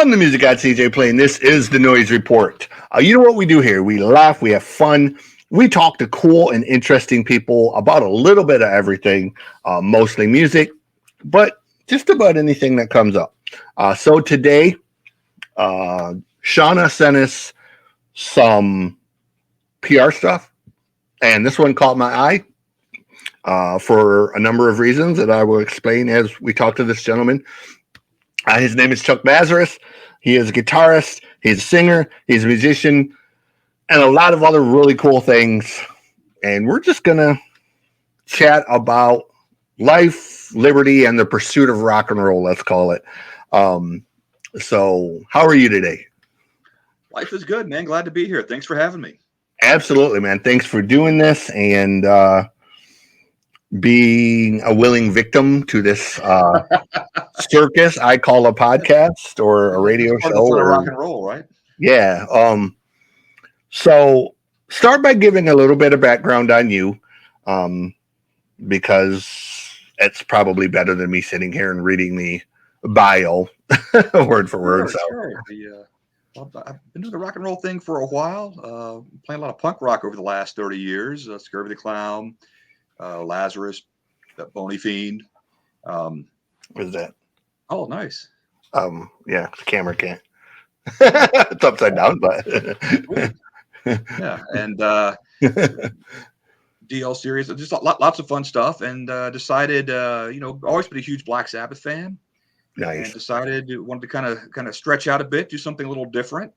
I'm the music god CJ Play, and this is the Noize Report. You know what we do here? We laugh, we have fun, we talk to cool and interesting people about a little bit of everything, mostly music, but just about anything that comes up. So today, Shauna sent us some PR stuff, and this one caught my eye for a number of reasons that I will explain as we talk to this gentleman. His name is Chuck Lazarus. He is a guitarist, he's a singer, he's a musician, and a lot of other really cool things. And we're just going to chat about life, liberty, and the pursuit of rock and roll, let's call it. So how are you today? Life is good, man. Glad to be here. Thanks for having me. Absolutely, man. Thanks for doing this and being a willing victim to this circus I call a podcast or a radio show. Or rock and roll, right? Yeah. So start by giving a little bit of background on you, because it's probably better than me sitting here and reading the bio word for word. Sure. I've been doing the rock and roll thing for a while, playing a lot of punk rock over the last 30 years. Scurvy the Clown, Lazarus, that Bony Fiend. What is that? Oh, nice. Yeah, the camera can't. It's upside down, but yeah, and DL series, just lots of fun stuff, and decided, always been a huge Black Sabbath fan. Nice. And decided wanted to kind of stretch out a bit, do something a little different.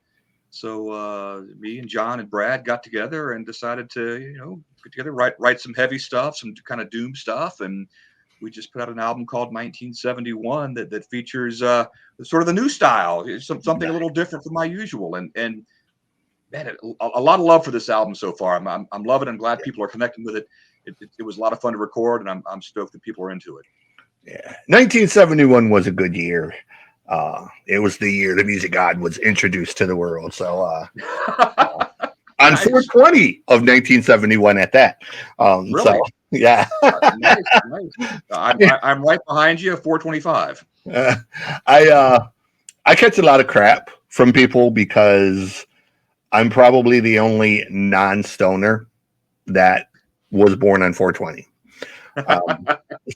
So me and John and Brad got together and decided to, get together, write some heavy stuff, some kind of doom stuff, and we just put out an album called 1971 that features sort of the new style, something a little different from my usual. And man, a lot of love for this album so far. I'm loving it. I'm glad people are connecting with it. It was a lot of fun to record, and I'm stoked that people are into it. Yeah, 1971 was a good year. It was the year the music god was introduced to the world. So on 420 of 1971 at that. Really? So yeah. Nice. I'm right behind you, 425. I catch a lot of crap from people because I'm probably the only non-stoner that was born on 420.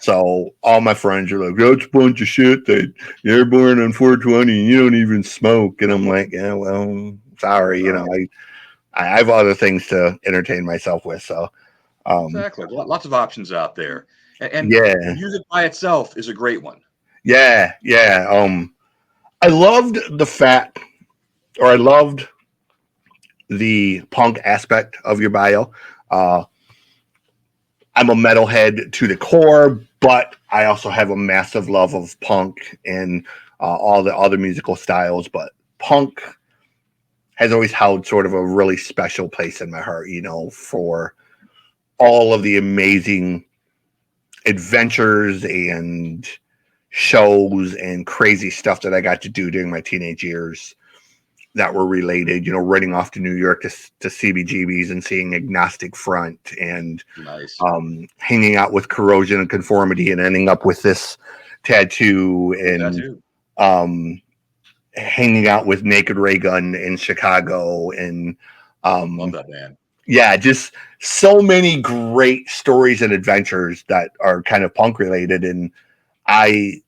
So all my friends are like, that's a bunch of shit that you're born on 420 and you don't even smoke. And I'm like, yeah, well, sorry, I have other things to entertain myself with. So exactly, lots of options out there, and yeah, music by itself is a great one. Yeah. I loved I loved the punk aspect of your bio. I'm a metalhead to the core, but I also have a massive love of punk and all the other musical styles. But punk has always held sort of a really special place in my heart, for all of the amazing adventures and shows and crazy stuff that I got to do during my teenage years that were related, running off to New York to CBGB's and seeing Agnostic Front and nice. Hanging out with Corrosion and Conformity and ending up with this tattoo and hanging out with Naked Ray Gun in Chicago and love that band. Yeah, just so many great stories and adventures that are kind of punk related, and I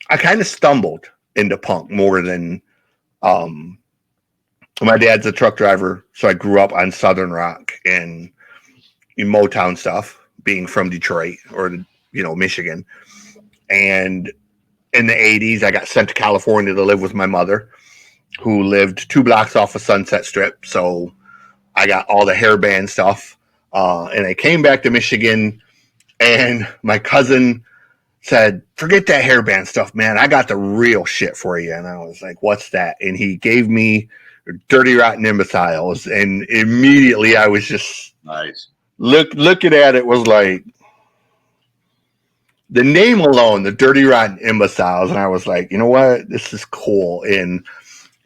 kind of stumbled into punk more than my dad's a truck driver, so I grew up on Southern rock and Motown stuff, being from Detroit or Michigan. And in the 80s, I got sent to California to live with my mother, who lived 2 blocks off of Sunset Strip. So I got all the hair band stuff. And I came back to Michigan, and my cousin said, forget that hairband stuff, man. I got the real shit for you. And I was like, what's that? And he gave me Dirty Rotten Imbeciles. And immediately I was just nice. Looking at it was like the name alone, the Dirty Rotten Imbeciles. And I was like, you know what? This is cool. And,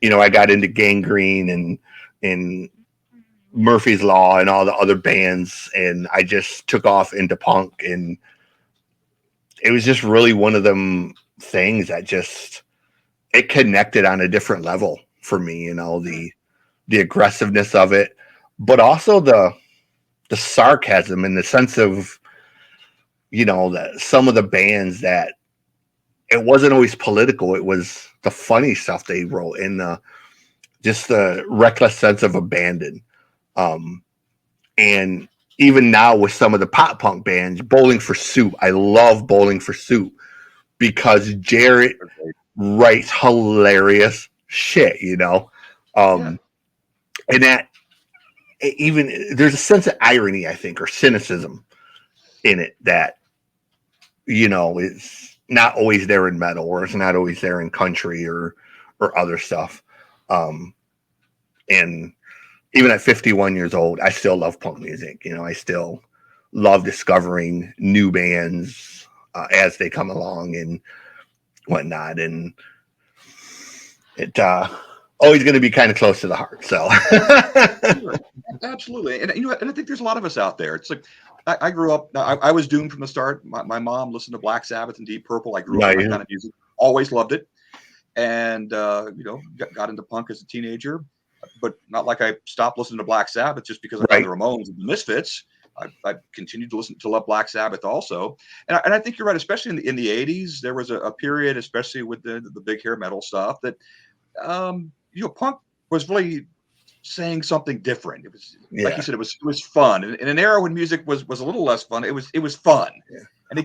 I got into Gangrene and Murphy's Law and all the other bands. And I just took off into punk, and it was just really one of them things that just it connected on a different level for me, the aggressiveness of it, but also the sarcasm and the sense of, that some of the bands that it wasn't always political. It was the funny stuff they wrote and just the reckless sense of abandon. And even now with some of the pop punk bands, Bowling for Soup, I love Bowling for Soup because Jarrett writes hilarious shit, and that even there's a sense of irony, I think, or cynicism in it that, it's not always there in metal, or it's not always there in country or other stuff. And even at 51 years old, I still love punk music. I still love discovering new bands as they come along and whatnot. And it always going to be kind of close to the heart. So Sure. Absolutely. And and I think there's a lot of us out there. It's like I grew up, I was doomed from the start. My mom listened to Black Sabbath and Deep Purple. I grew up with that kind of music, always loved it. And, got into punk as a teenager, but not like I stopped listening to Black Sabbath just because I found the Ramones and the Misfits. I continued to love Black Sabbath also. And I think you're right, especially in the 80s, there was a period, especially with the big hair metal stuff, that, punk was really saying something different. It was like you said, it was fun. In an era when music was a little less fun, it was fun. Yeah. And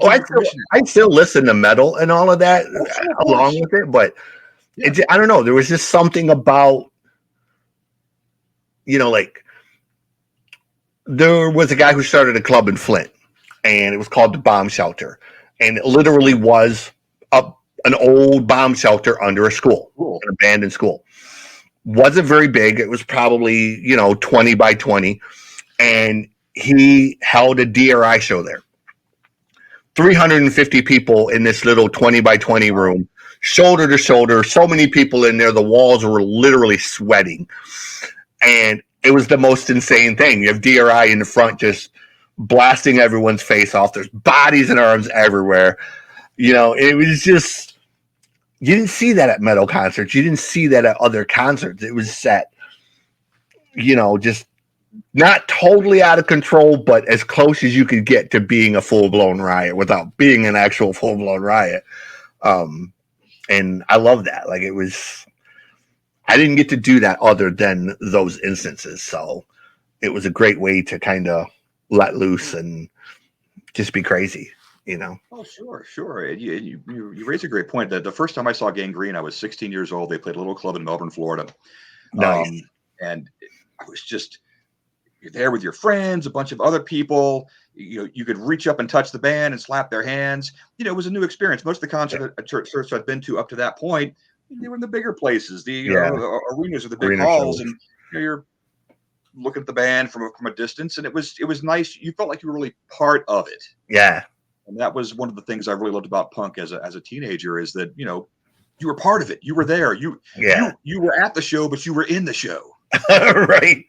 I still listen to metal and all of that along with it, but I don't know. There was just something about, like there was a guy who started a club in Flint, and it was called the Bomb Shelter, and it literally was an old bomb shelter under a school, an abandoned school. Wasn't very big. It was probably 20 by 20, and he held a DRI show there. 350 people in this little 20 by 20 room, shoulder to shoulder, so many people in there, the walls were literally sweating. And it was the most insane thing. You have DRI in the front just blasting everyone's face off. There's bodies and arms everywhere. It was just, you didn't see that at metal concerts. You didn't see that at other concerts. It was set, just not totally out of control, but as close as you could get to being a full-blown riot without being an actual full-blown riot. And I love that. Like, I didn't get to do that other than those instances. So it was a great way to kind of let loose and just be crazy, Oh, sure. You raise a great point. That the first time I saw Gangrene, I was 16 years old. They played a little club in Melbourne, Florida. Nice. And I was just, you're there with your friends, a bunch of other people. You could reach up and touch the band and slap their hands. It was a new experience. Most of the concerts at church I'd been to up to that point, they were in the bigger places, the arenas or the big halls, and you're looking at the band from a distance, and it was nice. You felt like you were really part of it. Yeah. And that was one of the things I really loved about punk as a teenager, is that, you were part of it. You were there. You were at the show, but you were in the show. Right.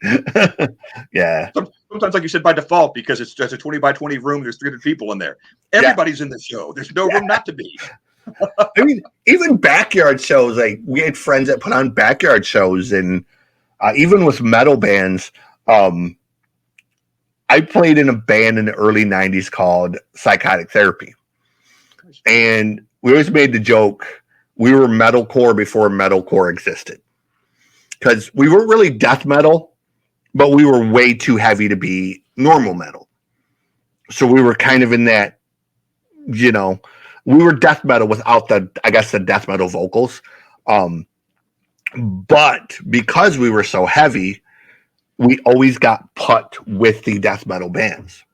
Yeah. Sometimes, like you said, by default, because it's just a 20 by 20 room, there's 300 people in there. Everybody's in the show. There's no room not to be. I mean, even backyard shows, like we had friends that put on backyard shows, and even with metal bands, I played in a band in the early 90s called Psychotic Therapy. And we always made the joke, we were metalcore before metalcore existed. Because we weren't really death metal, but we were way too heavy to be normal metal. So we were kind of in that, we were death metal without the death metal vocals. But because we were so heavy, we always got put with the death metal bands.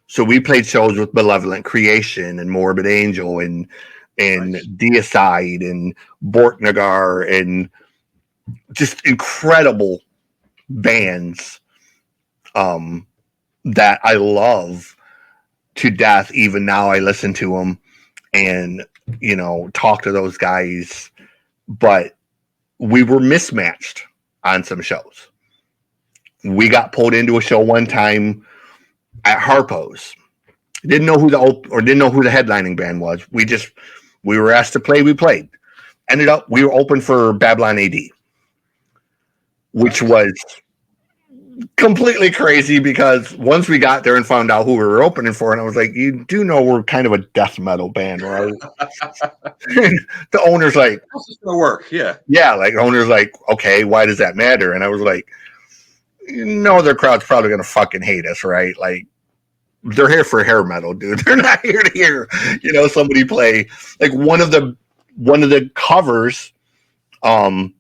So we played shows with Malevolent Creation and Morbid Angel and Deicide and Borknagar and just incredible bands that I love to death. Even now I listen to them and, talk to those guys, but we were mismatched on some shows. We got pulled into a show one time at Harpo's. Didn't know who the headlining band was. We were asked to play. We played. ended up we were open for Babylon AD, which was completely crazy because once we got there and found out who we were opening for, and I was like, you do know we're kind of a death metal band, right? The owner's like, how's this gonna work? Yeah. Like the owner's like, okay, why does that matter? And I was like, their crowd's probably gonna fucking hate us, right? Like, they're here for hair metal, dude. They're not here to hear, somebody play. Like one of the covers that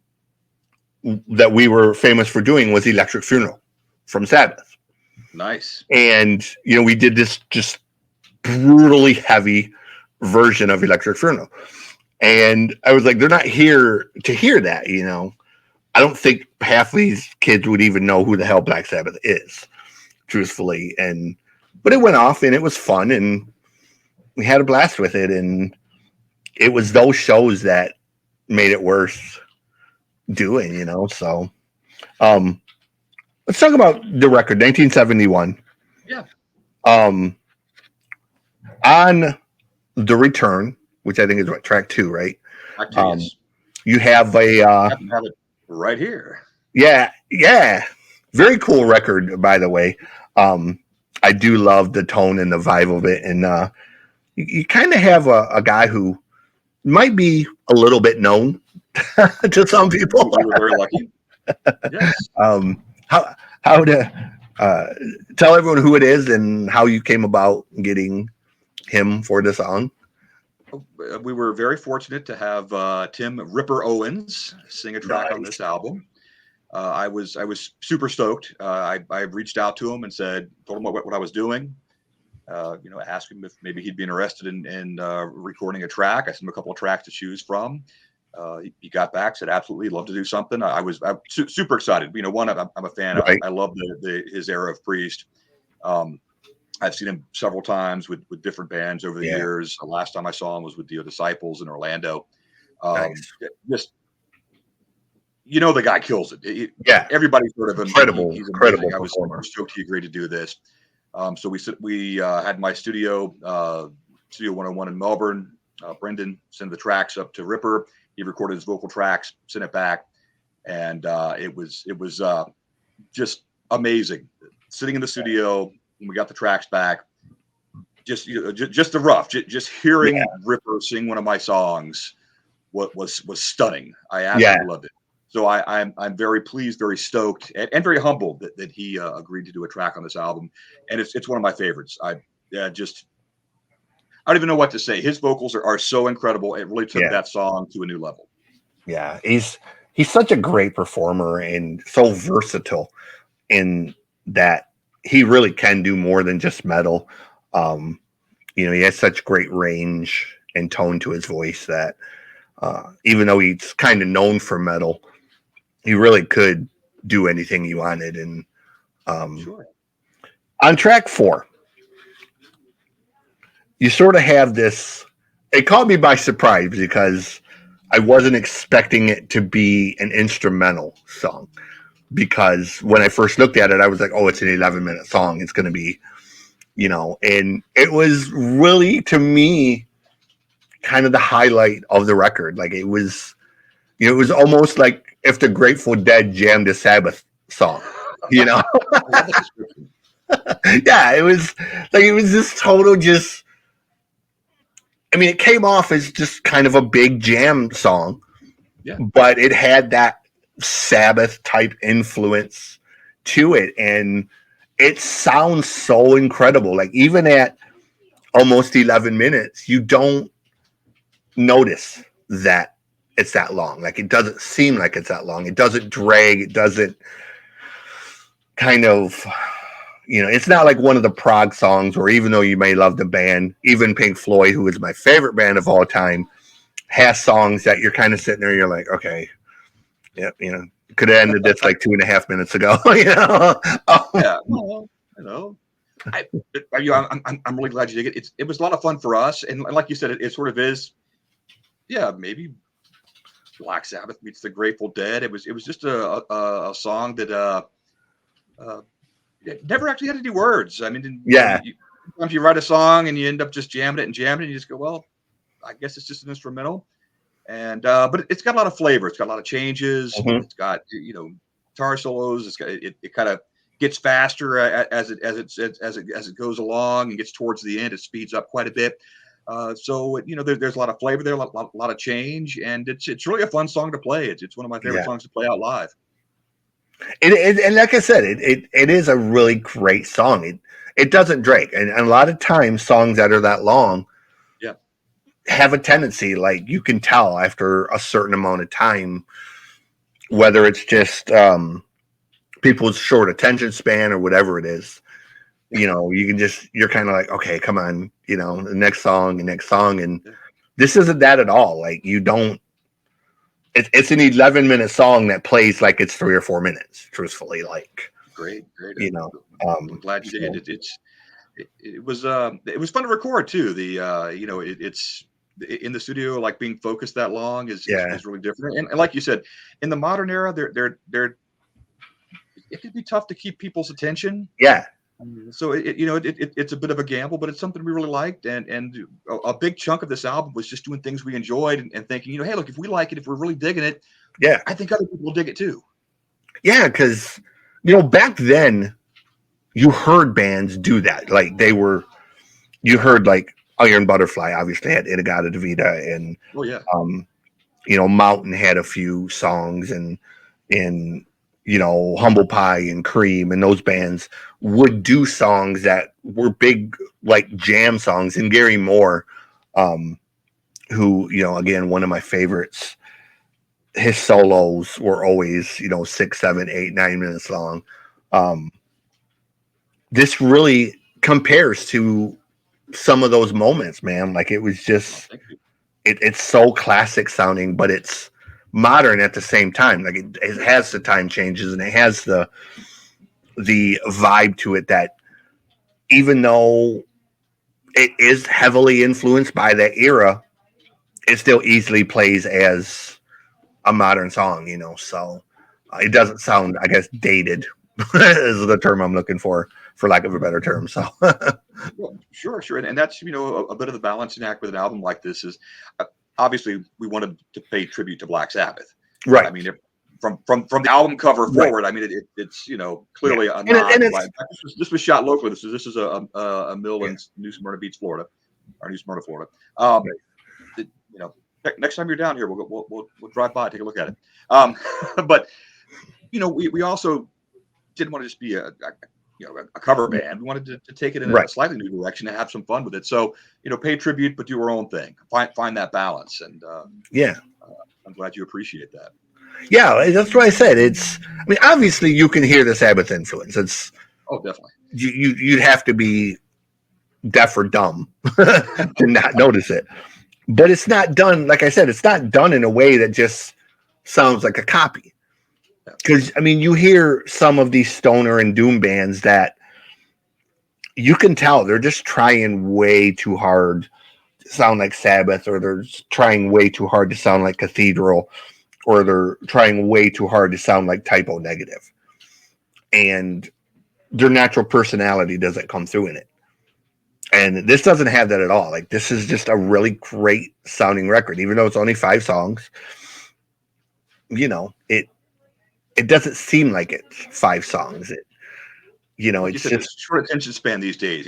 we were famous for doing was Electric Funeral from Sabbath. Nice. And we did this just brutally heavy version of Electric Funeral. And I was like, they're not here to hear that, I don't think half these kids would even know who the hell Black Sabbath is, truthfully. But it went off and it was fun and we had a blast with it. And it was those shows that made it worth doing, So let's talk about the record, 1971. Yeah. On The Return, which I think is track 2, right? Yes. You have I have it right here. Yeah. Very cool record, by the way. I do love the tone and the vibe of it. And you kind of have a guy who might be a little bit known to some people. We were very lucky. Yes. How to tell everyone who it is and how you came about getting him for the song. We were very fortunate to have Tim Ripper Owens sing a track on this album. I was super stoked. I reached out to him and told him what I was doing. Asked him if maybe he'd be interested in recording a track. I sent him a couple of tracks to choose from. He got back, said absolutely, love to do something. I'm super excited. One, I'm a fan. Right. I love his era of Priest. I've seen him several times with different bands over the years. The last time I saw him was with the Disciples in Orlando. Nice. Just the guy kills it. Everybody's heard of him. Incredible. I was stoked he agreed to do this. So we had my studio 101 in Melbourne. Brendan sent the tracks up to Ripper. He recorded his vocal tracks, sent it back, and it was just amazing. Sitting in the studio when we got the tracks back, just the rough, just hearing Ripper sing one of my songs, was stunning. I absolutely loved it. So I'm very pleased, very stoked, and very humbled that he agreed to do a track on this album, and it's one of my favorites. I don't even know what to say. His vocals are so incredible. It really took that song to a new level. Yeah, he's such a great performer and so versatile in that he really can do more than just metal. He has such great range and tone to his voice that even though he's kind of known for metal, he really could do anything he wanted. And on track 4, you sort of have this. It caught me by surprise because I wasn't expecting it to be an instrumental song. Because when I first looked at it, I was like, oh, it's an 11-minute song. It's going to be, and it was really, to me, kind of the highlight of the record. Like it was almost like if the Grateful Dead jammed a Sabbath song, Yeah, it was this total it came off as just kind of a big jam song, but it had that Sabbath type influence to it, and it sounds so incredible. Like even at almost 11 minutes, you don't notice that it's that long. Like it doesn't seem like it's that long. It doesn't drag. It doesn't kind of, it's not like one of the prog songs where even though you may love the band, even Pink Floyd, who is my favorite band of all time, has songs that you're kind of sitting there, you're like, okay, could have ended this like 2.5 minutes ago. I'm really glad you dig it. It was a lot of fun for us, and like you said, it sort of is. Yeah, maybe Black Sabbath meets the Grateful Dead. It was just a song that it never actually had any words. I mean, sometimes you write a song and you end up just jamming it, and you just go, well, I guess it's just an instrumental. and but it's got a lot of flavor. It's got a lot of changes. Mhm. It's got guitar solos. It kind of gets faster as it goes along and gets towards the end. It speeds up quite a bit. So there's a lot of flavor there, a lot of change, and it's really a fun song to play. It's one of my favorite Yeah. songs to play out live. And like I said, it is a really great song. It doesn't drag, and a lot of times songs that are that long Yeah. have a tendency, like you can tell after a certain amount of time, whether it's just people's short attention span or whatever it is. You're kind of like, okay, come on, the next song and next song, and Yeah. this isn't that at all. Like you don't. It's an 11-minute song that plays like it's 3 or 4 minutes. Truthfully, like Great. um, I'm glad you so, did it. It was fun to record too. It's in the studio, like being focused that long yeah, is really different. And like you said, in the modern era, it can be tough to keep people's attention. yeah, So it's a bit of a gamble, but it's something we really liked. And a big chunk of this album was just doing things we enjoyed and thinking, hey, look, if we like it, if we're really digging it, yeah, I think other people will dig it too. yeah. Because back then you heard bands do that. Like you heard like Iron Butterfly obviously had Inagata Devita, and Oh yeah. Mountain had a few songs, and Humble Pie and Cream, and those bands would do songs that were big, like jam songs. And Gary Moore, who, again, one of my favorites, his solos were always, 6, 7, 8, 9 minutes long. This really compares to some of those moments, man. Like it was just, it's so classic sounding, but it's modern at the same time. Like it has the time changes, and it has the vibe to it that, even though it is heavily influenced by that era, it still easily plays as a modern song, so it doesn't sound, I guess, dated is the term I'm looking for lack of a better term. So Well, sure. And that's, a bit of the balancing act with an album like this is obviously we wanted to pay tribute to Black Sabbath. right. I mean, from the album cover Right. forward, I mean, it's clearly a And nod. it's, This was shot locally. This is a mill in New Smyrna Beach, Florida, or New Smyrna, Florida. Next time you're down here, we'll drive by, take a look at it. But we also didn't want to just be a cover band. We wanted to take it in a slightly new direction and have some fun with it. So, pay tribute, but do our own thing. Find that balance. And I'm glad you appreciate that. Yeah, that's what I said. I mean, obviously you can hear the Sabbath influence. It's definitely. You'd have to be deaf or dumb to not notice it. But it's not done, like I said, it's not done in a way that just sounds like a copy. Because, I mean, you hear some of these stoner and doom bands that you can tell they're just trying way too hard to sound like Sabbath, or they're trying way too hard to sound like Cathedral, or they're trying way too hard to sound like Typo Negative. And their natural personality doesn't come through in it. And this doesn't have that at all. Like, this is just a really great sounding record, even though it's only 5 songs. It doesn't seem like it's 5 songs. It's just short attention span these days.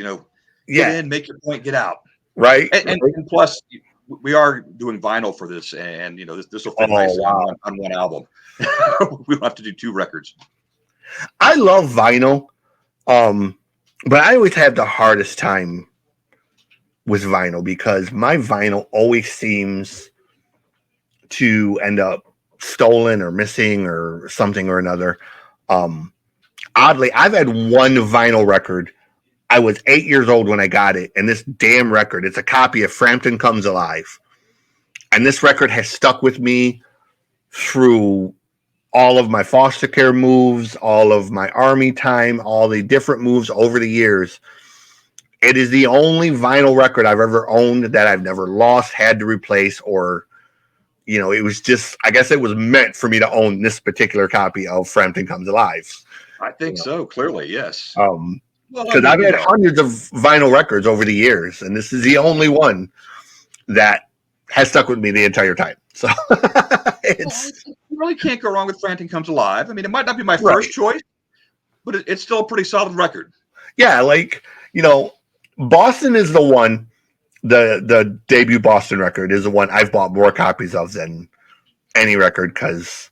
Get in, make your point, get out. Right. And plus, we are doing vinyl for this, and this will fit nicely on one album. We'll have to do 2 records. I love vinyl, but I always have the hardest time with vinyl because my vinyl always seems to end up stolen or missing or something or another. Oddly, I've had one vinyl record. I was 8 years old when I got it, and this damn record, it's a copy of Frampton Comes Alive. And this record has stuck with me through all of my foster care moves, all of my army time, all the different moves over the years. It is the only vinyl record I've ever owned that I've never lost, had to replace, or, it was just, I guess it was meant for me to own this particular copy of Frampton Comes Alive. I think so, clearly, yes. Because I've had hundreds of vinyl records over the years, and this is the only one that has stuck with me the entire time. So Well, it's you really can't go wrong with Frampton Comes Alive. I mean, it might not be my right. first choice, but it's still a pretty solid record. Yeah, like, Boston is the one, the debut Boston record is the one I've bought more copies of than any record, because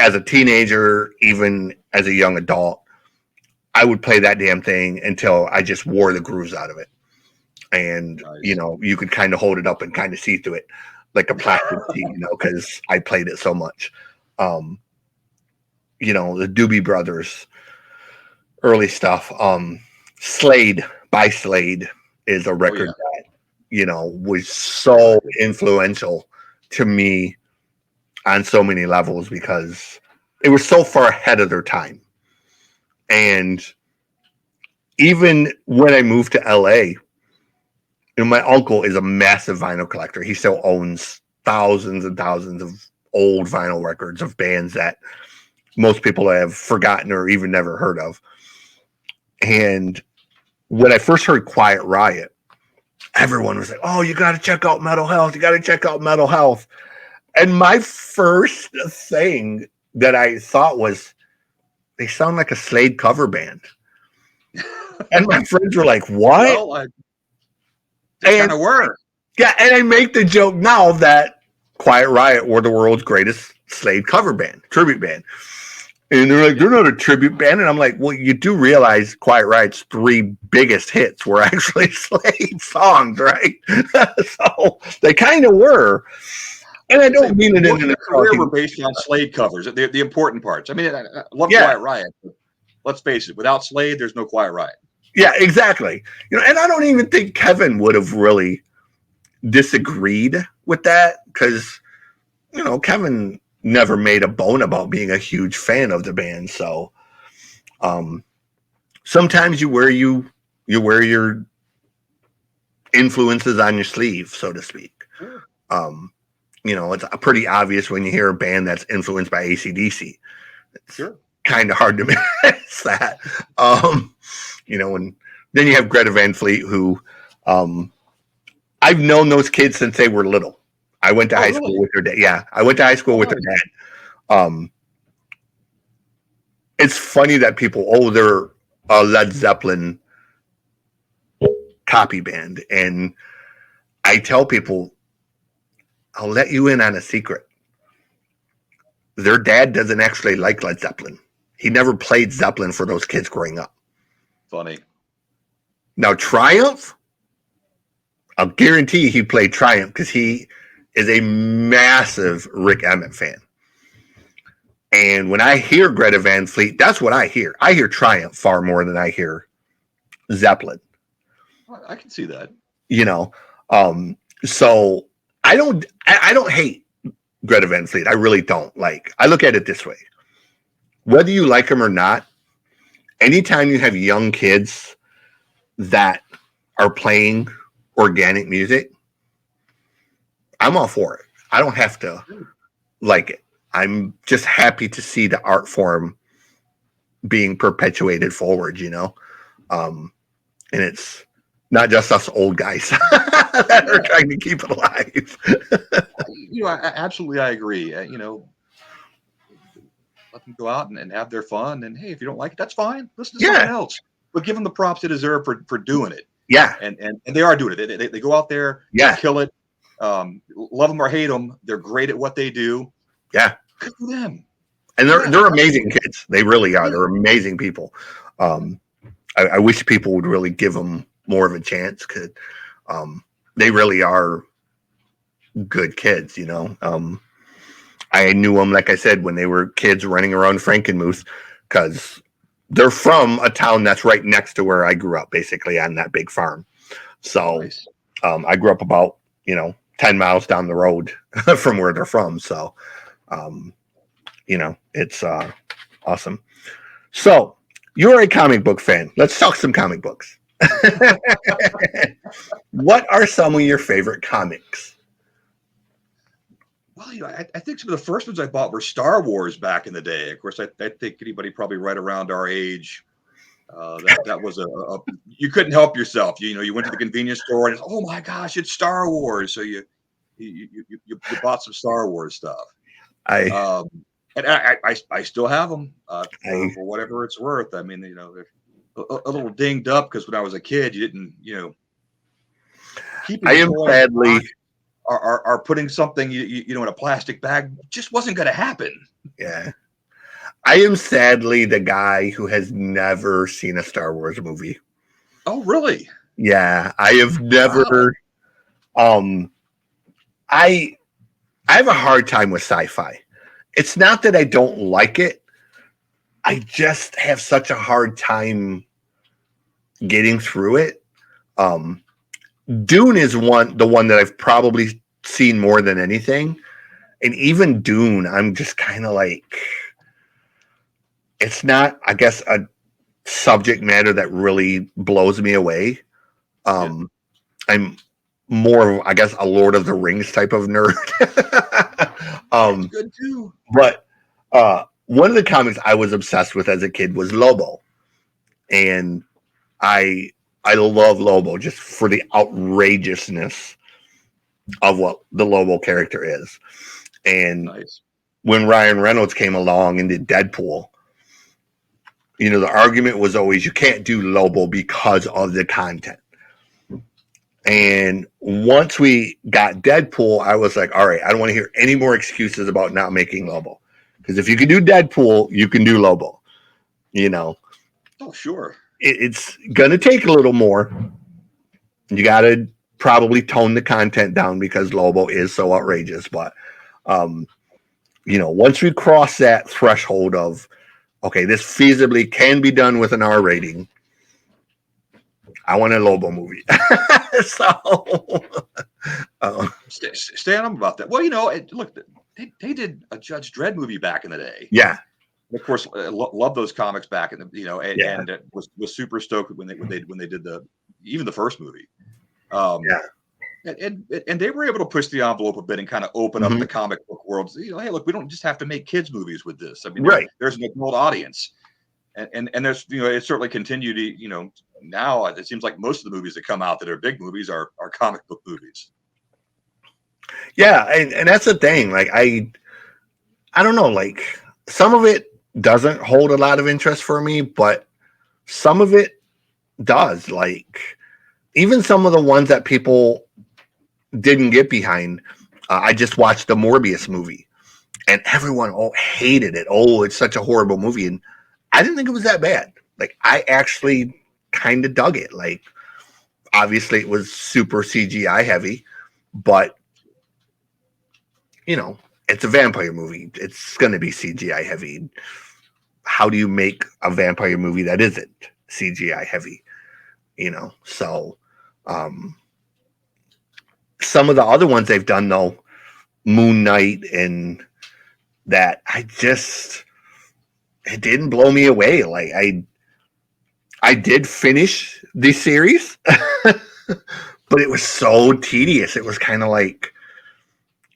as a teenager, even as a young adult, I would play that damn thing until I just wore the grooves out of it. And, Nice. you could kind of hold it up and kind of see through it like a plastic tee, because I played it so much. Um, the Doobie Brothers, early stuff. Slade by Slade is a record that, was so influential to me on so many levels, because it was so far ahead of their time. And even when I moved to LA, my uncle is a massive vinyl collector. He still owns thousands and thousands of old vinyl records of bands that most people have forgotten or even never heard of. And when I first heard Quiet Riot, everyone was like, "Oh, you got to check out Metal Health. You got to check out Metal Health." And my first thing that I thought was, they sound like a Slade cover band. And my friends were like, "What?" Well, they kind of were. Yeah, and I make the joke now that Quiet Riot were the world's greatest Slade cover band, tribute band. And they're like, "They're not a tribute band." And I'm like, well, you do realize Quiet Riot's 3 biggest hits were actually Slade songs, right? So they kind of were. And I don't mean it Most in of their career were based on Slade covers, the important parts. I mean, I love Quiet Riot, but let's face it, without Slade, there's no Quiet Riot. Yeah, exactly. And I don't even think Kevin would have really disagreed with that, because, Kevin never made a bone about being a huge fan of the band. So sometimes you wear your influences on your sleeve, so to speak. It's pretty obvious when you hear a band that's influenced by AC/DC. It's kind of hard to miss that. And then you have Greta Van Fleet, who I've known those kids since they were little. I went to high school with their dad. Yeah, I went to high school with their dad. It's funny that people, they're a Led Zeppelin copy band. And I tell people, I'll let you in on a secret. Their dad doesn't actually like Led Zeppelin. He never played Zeppelin for those kids growing up. Funny. Now, Triumph, I'll guarantee he played Triumph, because he is a massive Rick Emmett fan. And when I hear Greta Van Fleet, that's what I hear. I hear Triumph far more than I hear Zeppelin. I can see that. So I don't hate Greta Van Fleet. I really don't. Like, I look at it this way. Whether you like them or not, anytime you have young kids that are playing organic music, I'm all for it. I don't have to like it. I'm just happy to see the art form being perpetuated forward, and it's not just us old guys that are trying to keep it alive. Absolutely, I agree. Let them go out and have their fun. And hey, if you don't like it, that's fine. Listen to something else. But give them the props they deserve for doing it. Yeah, and they are doing it. They go out there, kill it. Love them or hate them, they're great at what they do. Yeah, good for them. And they're amazing kids. They really are. They're amazing people. I wish people would really give them more of a chance, because they really are good kids. I knew them, like I said, when they were kids running around Frankenmuth, because they're from a town that's right next to where I grew up, basically on that big farm. So nice. I grew up about 10 miles down the road from where they're from. So it's awesome. So you're a comic book fan. Let's talk some comic books. What are some of your favorite comics? Well, I think some of the first ones I bought were Star Wars back in the day. Of course, I think anybody probably right around our age, that was you couldn't help yourself. You went to the convenience store and it's, oh my gosh, it's Star Wars. So you you bought some Star Wars stuff. I And I still have them I for whatever it's worth. I mean, they're a little dinged up because when I was a kid, you didn't, keeping I a am toy in a sadly box or putting something in a plastic bag just wasn't going to happen. yeah. I am sadly the guy who has never seen a Star Wars movie. Oh, really? Yeah, I have Wow. never um I I have a hard time with sci-fi. It's not that I don't like it. I just have such a hard time getting through it. Um Dune is the one that I've probably seen more than anything. And even Dune, I'm just kind of like it's not, I guess, a subject matter that really blows me away. Yeah, Um I'm more of, I guess, a Lord of the Rings type of nerd. that's um, good too. but one of the comics I was obsessed with as a kid was Lobo, and I I love Lobo just for the outrageousness of what the Lobo character is. And Nice. when Ryan Reynolds came along and did Deadpool, the argument was always you can't do Lobo because of the content. And once we got Deadpool, I was like, all right, I don't want to hear any more excuses about not making Lobo. Because if you can do Deadpool, you can do Lobo. You know, Oh, sure. it's going to take a little more. You got to probably tone the content down because Lobo is so outrageous. But, um, once we cross that threshold of, okay, this feasibly can be done with an R rating, I want a Lobo movie. so, Stay on them about that. Well, look, they did a Judge Dredd movie back in the day. yeah, And of course, love those comics back in the yeah, and was super stoked when they did even the first movie. Um, yeah. and they were able to push the envelope a bit and kind of open up Mm-hmm. the comic book world. Hey, look, we don't just have to make kids movies with this. I mean, Right. there's an adult audience, and there's it certainly continued to now it seems like most of the movies that come out that are big movies are comic book movies. Yeah, and that's the thing. Like I don't know, like some of it doesn't hold a lot of interest for me, but some of it does. Like even some of the ones that people didn't get behind. I just watched the Morbius movie, and everyone hated it. Oh, it's such a horrible movie, and I didn't think it was that bad. Like I actually kind of dug it. Like obviously it was super CGI heavy, but it's a vampire movie. It's going to be CGI heavy. How do you make a vampire movie that isn't CGI heavy? So some of the other ones they've done though, Moon Knight and that, it didn't blow me away. Like I did finish the series, but it was so tedious. It was kind of like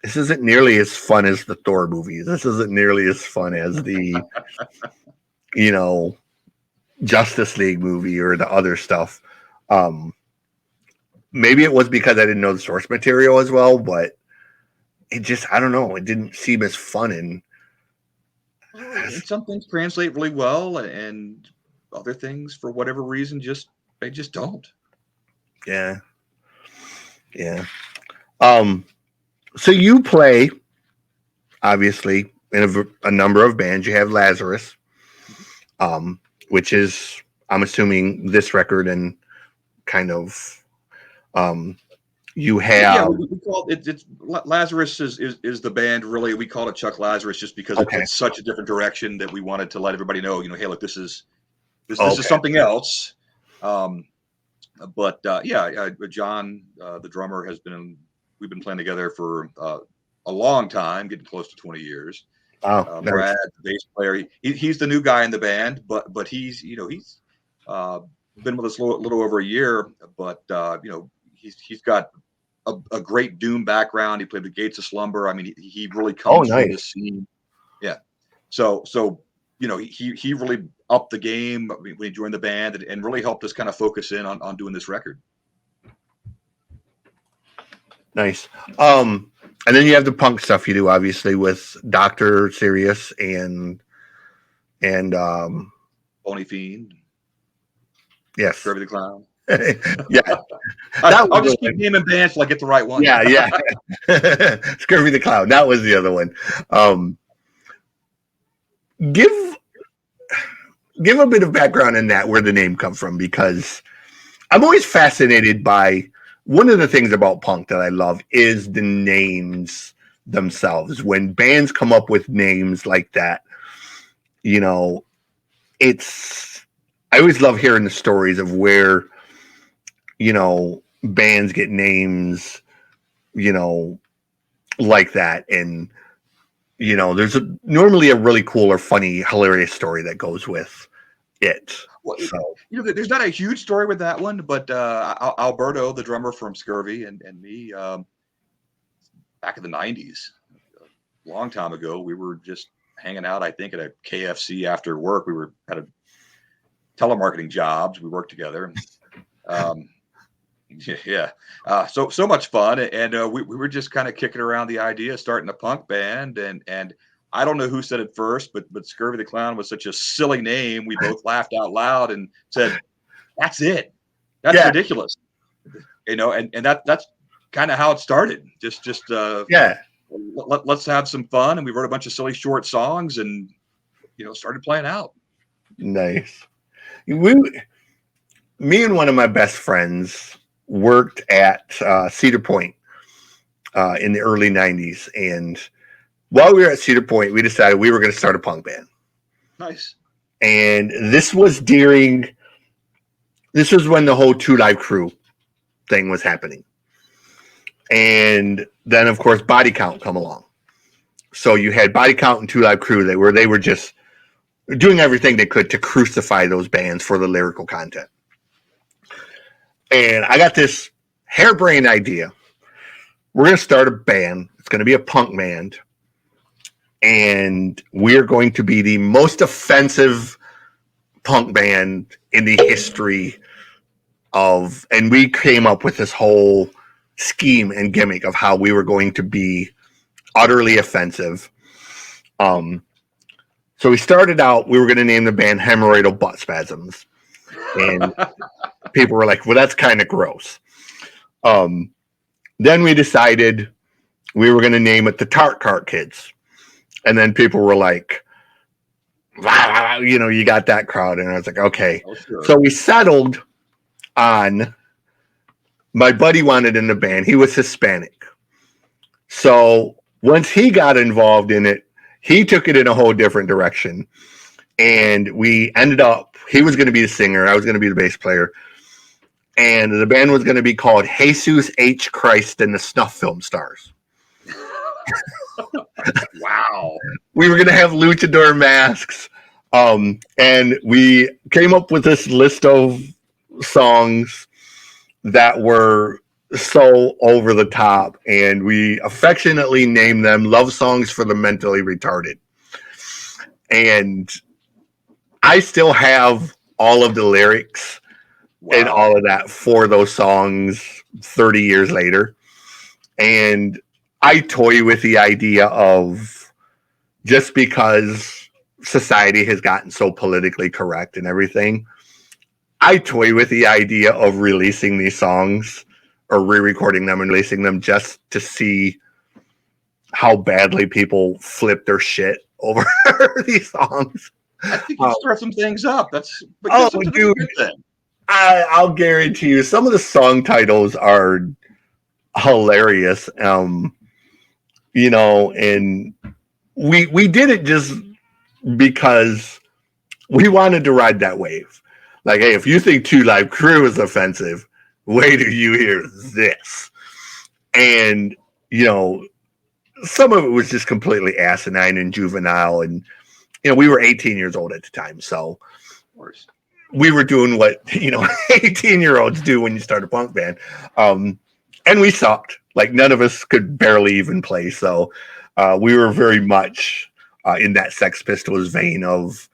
this isn't nearly as fun as the Thor movies. This isn't nearly as fun as the you know Justice League movie or the other stuff. Um, Maybe it was because I didn't know the source material as well, but it just I don't know. It didn't seem as fun and And some things translate really well, and other things, for whatever reason, they just don't. yeah, yeah. Um, so you play obviously in a number of bands. You have Lazarus, which is I'm assuming this record and kind of you Yeah, have we call it, it's Lazarus is the band. Really, we call it Chuck Lazarus just because okay, it's such a different direction that we wanted to let everybody know. Hey, look, this is okay, something else. Um, but yeah, John, the drummer, we've been playing together for a long time, getting close to 20 years. oh, nice. Brad, the bass player, he's the new guy in the band, but he's uh, been with us a little over a year. But he's got a great doom background. He played the Gates of Slumber. I mean, he really Oh, comes from nice. this scene. Yeah. So he really upped the game when he joined the band and really helped us kind of focus in on doing this record. Nice. And then you have the punk stuff you do, obviously, with Dr. Sirius and Pony Fiend, yes. Scurvy the Clown. Yeah. I'll just keep naming bands till I get the right one. Yeah. Scurvy the Clown. That was the other one. Give a bit of background in that, where the name comes from, because I'm always fascinated by one of the things about punk that I love is the names themselves. When bands come up with names like that, you know, I always love hearing the stories of where, you know, bands get names, you know, like that. And, you know, there's normally a really cool or funny, hilarious story that goes with it. Well, So, you know, there's not a huge story with that one, but Alberto, the drummer from Scurvy, and me, back in the '90s, a long time ago, we were just hanging out. I think at a KFC after work. We were at a telemarketing jobs. We worked together. Yeah, so much fun, and we were just kind of kicking around the idea of starting a punk band, and I don't know who said it first, but Scurvy the Clown was such a silly name. We both laughed out loud and said, "That's it. That's ridiculous," you know, and that's kind of how it started. Just let's have some fun, and we wrote a bunch of silly short songs, and you know, started playing out. nice. Me and one of my best friends worked at Cedar Point in the early 90s. And while we were at Cedar Point, we decided we were going to start a punk band. Nice. And this was when the whole Two Live Crew thing was happening. And then, of course, Body Count come along. So you had Body Count and Two Live Crew. They were just doing everything they could to crucify those bands for the lyrical content. And I got this harebrained idea. We're going to start a band. It's going to be a punk band. And we're going to be the most offensive punk band in the history of. And we came up with this whole scheme and gimmick of how we were going to be utterly offensive. So we started out, we were going to name the band Hemorrhoidal Butt Spasms. And people were like, well, that's kind of gross. Then we decided we were going to name it the Tart Cart Kids. And then people were like, wow, you know, you got that crowd. And I was like, okay. Oh, sure. So we settled on, my buddy wanted in the band. He was Hispanic. So once he got involved in it, he took it in a whole different direction. And we ended up, he was going to be the singer. I was going to be the bass player. And the band was going to be called Jesus H. Christ and the Snuff Film Stars. Wow. We were going to have luchador masks. And we came up with this list of songs that were so over the top. And we affectionately named them Love Songs for the Mentally Retarded. And I still have all of the lyrics and all of that for those songs 30 years later. And I toy with the idea of, just because society has gotten so politically correct and everything, I toy with the idea of releasing these songs or re-recording them and releasing them just to see how badly people flip their shit over these songs. I think you stir some things up. Dude, I'll guarantee you some of the song titles are hilarious. You know, and we did it just because we wanted to ride that wave. Like, hey, if you think Two Live Crew is offensive, wait till you hear this. And, you know, some of it was just completely asinine and juvenile. And, you know, we were 18 years old at the time. So we were doing what, you know, 18-year-olds do when you start a punk band. And we sucked. Like, none of us could barely even play. So we were very much in that Sex Pistols vein of,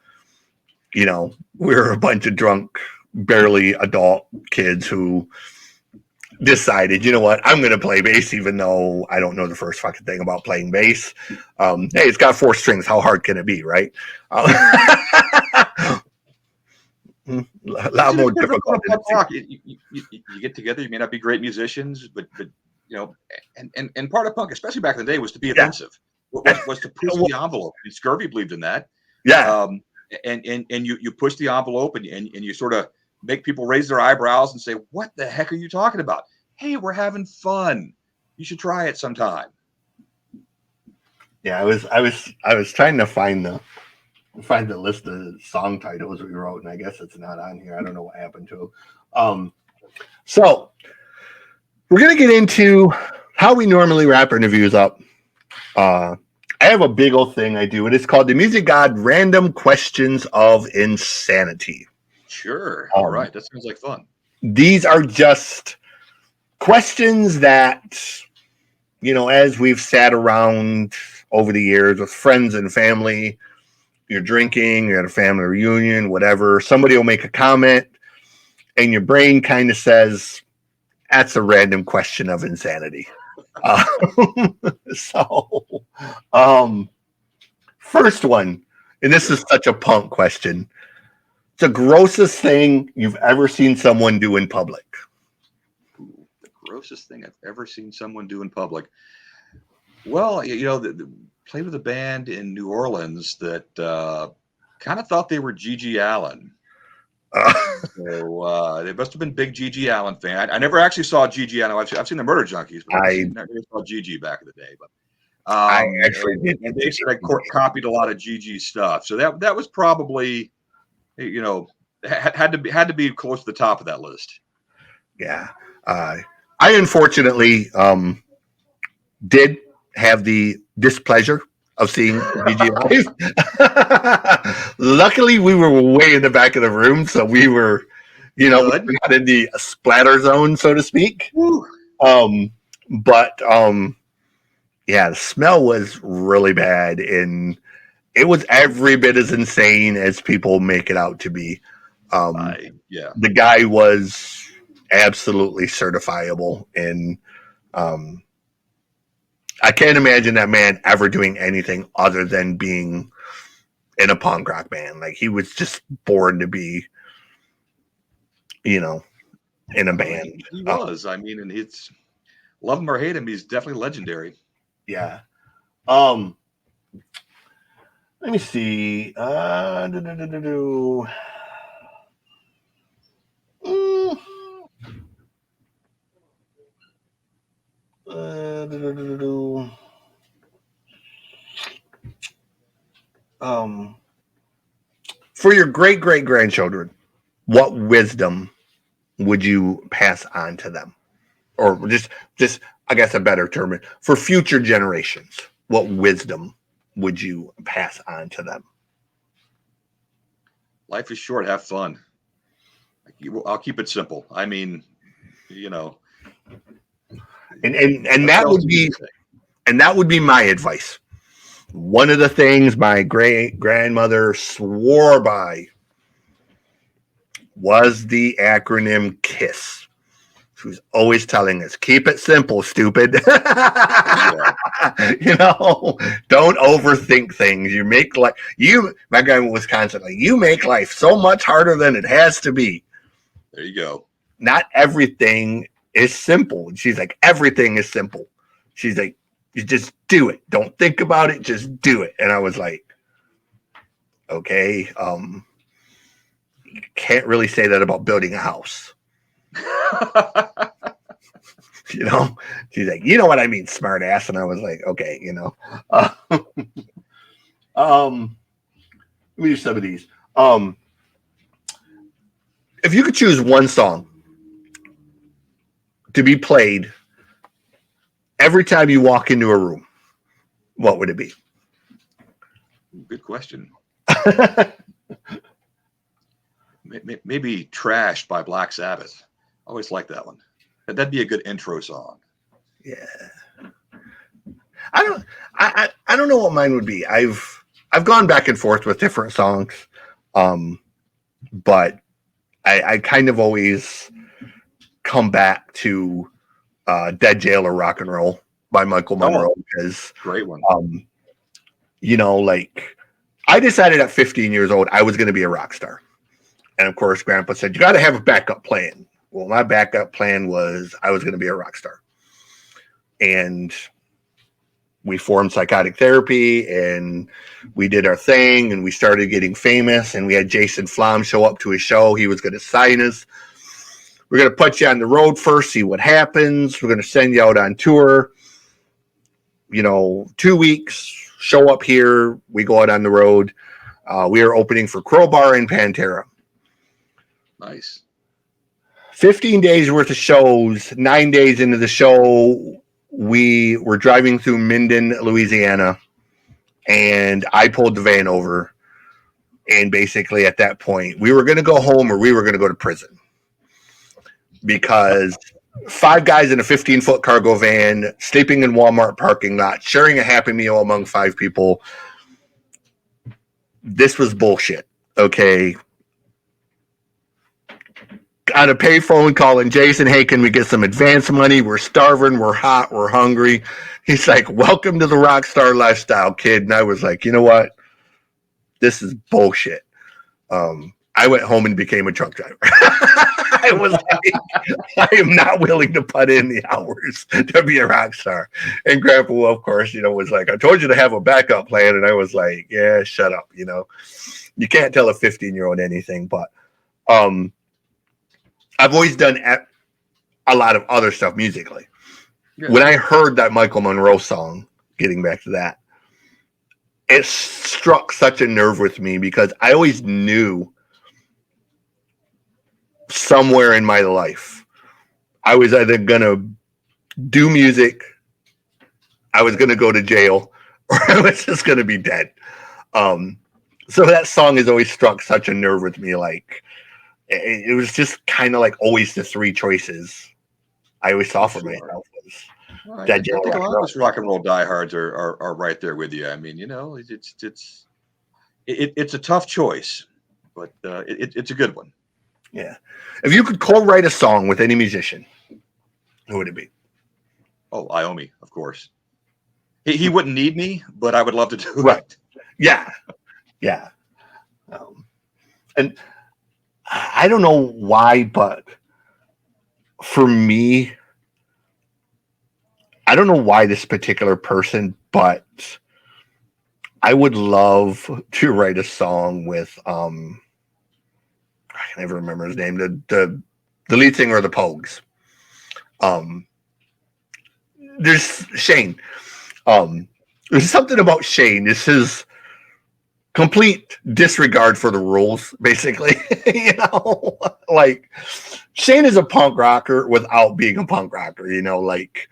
you know, we were a bunch of drunk, barely adult kids who decided, you know what, I'm going to play bass, even though I don't know the first fucking thing about playing bass. Hey, it's got 4 strings. How hard can it be, right? A lot more difficult than it rock. You get together. You may not be great musicians, but you know, and part of punk, especially back in the day, was to be offensive. Was to push the envelope. And Scurvy believed in that. Yeah. And you push the envelope and you sort of make people raise their eyebrows and say, "What the heck are you talking about? Hey, we're having fun. You should try it sometime." Yeah, I was trying to find the list of song titles we wrote, and I guess it's not on here. I don't know what happened to it. So we're gonna get into how we normally wrap interviews up. I have a big old thing I do, and it's called the Music God Random Questions of Insanity. Sure. All right. That sounds like fun. These are just questions that, you know, as we've sat around over the years with friends and family, you're drinking, you're at a family reunion, whatever, somebody will make a comment, and your brain kind of says, that's a random question of insanity. First one, and this is such a punk question. It's the grossest thing you've ever seen someone do in public. The grossest thing I've ever seen someone do in public. Well, you know, played with a band in New Orleans that kind of thought they were Gigi Allen. So they must have been big Gigi Allen fan. I never actually saw Gigi Allen. I've seen the Murder Junkies, but I never saw Gigi back in the day. But I actually did. And they said I copied a lot of Gigi's stuff. So that was probably, you know, had to be close to the top of that list. Yeah. I unfortunately did have the displeasure of seeing Gigi live. Luckily, we were way in the back of the room, so we were, you know, we got in the splatter zone, so to speak. But yeah, the smell was really bad, and it was every bit as insane as people make it out to be. The guy was absolutely certifiable, and I can't imagine that man ever doing anything other than being in a punk rock band. Like, he was just born to be, you know, in a band. He was. I mean, and it's, love him or hate him, he's definitely legendary. Yeah. Let me see. For your great grandchildren, what wisdom would you pass on to them? Or just I guess a better term, for future generations, what wisdom would you pass on to them? Life is short. Have fun. I'll keep it simple. I mean, you know, and that would be my advice. One of the things my great grandmother swore by was the acronym KISS. She was always telling us, keep it simple, stupid. You know, don't overthink things. You make my grandma was constantly, you make life so much harder than it has to be. There you go. Not everything is simple. She's like, everything is simple. She's like, you just do it. Don't think about it. Just do it. And I was like, okay, you can't really say that about building a house. You know, she's like, you know what I mean, smart ass. And I was like, okay, you know. Let me do some of these. If you could choose one song to be played every time you walk into a room, what would it be? Good question. Maybe Trash by Black Sabbath. I always like that one. That'd be a good intro song. Yeah. I don't know what mine would be. I've gone back and forth with different songs. But I kind of always come back to Dead Jail or Rock and Roll by Michael Monroe because great one. You know, like I decided at 15 years old I was going to be a rock star. And of course, Grandpa said, you got to have a backup plan. Well, my backup plan was I was going to be a rock star. And we formed Psychotic Therapy and we did our thing and we started getting famous. And we had Jason Flom show up to his show. He was going to sign us. We're going to put you on the road first, see what happens. We're going to send you out on tour. You know, 2 weeks, show up here. We go out on the road. We are opening for Crowbar and Pantera. Nice. 15 days worth of shows. 9 days into the show, we were driving through Minden, Louisiana, and I pulled the van over. And basically at that point, we were going to go home or we were going to go to prison. Because 5 guys in a 15-foot cargo van, sleeping in Walmart parking lot, sharing a Happy Meal among 5 people. This was bullshit, okay? On a payphone calling Jason, hey, can we get some advance money? We're starving, we're hot, we're hungry. He's like, welcome to the rock star lifestyle, kid. And I was like, you know what? This is bullshit. I went home and became a truck driver. I was like, I am not willing to put in the hours to be a rock star. And Grandpa, of course, you know, was like, I told you to have a backup plan. And I was like, yeah, shut up. You know, you can't tell a 15-year-old anything, but, I've always done a lot of other stuff musically. Yeah. When I heard that Michael Monroe song, getting back to that, it struck such a nerve with me because I always knew somewhere in my life I was either going to do music, I was going to go to jail, or I was just going to be dead. So that song has always struck such a nerve with me, like, it was just kind of like always the 3 choices I always saw for myself. I think a lot of us rock and roll diehards are right there with you. I mean, you know, it's a tough choice, but it's a good one. Yeah. If you could co-write a song with any musician, who would it be? Oh, Iommi, of course. He wouldn't need me, but I would love to do it. Yeah. Yeah. And I don't know why, but for me, I don't know why this particular person, but I would love to write a song with I can never remember his name, the lead singer of the Pogues. There's Shane. There's something about Shane. This is complete disregard for the rules, basically. You know, like Shane is a punk rocker without being a punk rocker, you know, like